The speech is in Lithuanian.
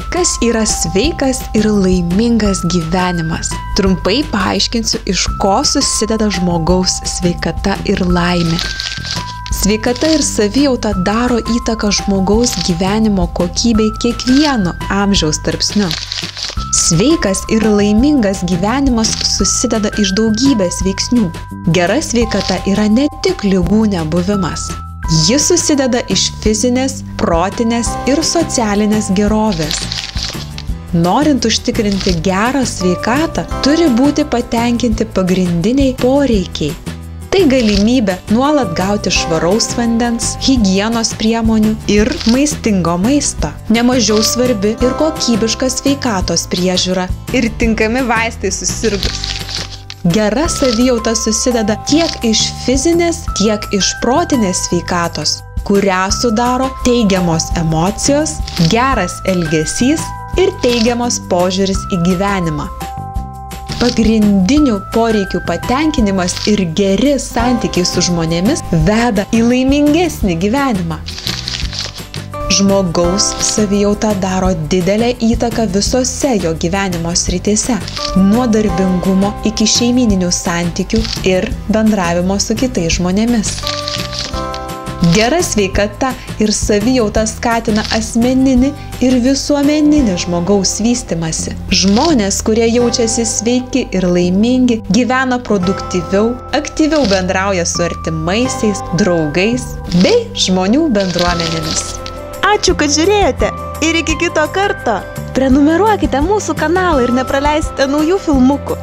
Kas yra sveikas ir laimingas gyvenimas? Trumpai paaiškinsiu, iš ko susideda žmogaus sveikata ir laimė. Sveikata ir savijauta daro įtaką žmogaus gyvenimo kokybei kiekvieno amžiaus tarpsniu. Sveikas ir laimingas gyvenimas susideda iš daugybės veiksnių. Gera sveikata yra ne tik ligų nebuvimas. Ji susideda iš fizinės, protinės ir socialinės gerovės. Norint užtikrinti gerą sveikatą, turi būti patenkinti pagrindiniai poreikiai. Tai galimybė nuolat gauti švaraus vandens, higienos priemonių ir maistingo maisto. Nemažiau svarbi ir kokybiška sveikatos priežiūra ir tinkami vaistai susirgus. Gera savijauta susideda tiek iš fizinės, tiek iš protinės sveikatos, kurią sudaro teigiamos emocijos, geras elgesys ir teigiamas požiūris į gyvenimą. Pagrindinių poreikių patenkinimas ir geri santykiai su žmonėmis veda į laimingesnį gyvenimą. Žmogaus savijauta daro didelę įtaką visose jo gyvenimo srityse, nuo darbingumo iki šeimyninių santykių ir bendravimo su kitais žmonėmis. Gera sveikata ir savijauta skatina asmeninį ir visuomeninį žmogaus vystymąsi. Žmonės, kurie jaučiasi sveiki ir laimingi, gyvena produktyviau, aktyviau bendrauja su artimaisiais, draugais bei žmonių bendruomenėmis. Ačiū, kad žiūrėjote ir iki kito karto. Prenumeruokite mūsų kanalą ir nepraleisite naujų filmukų.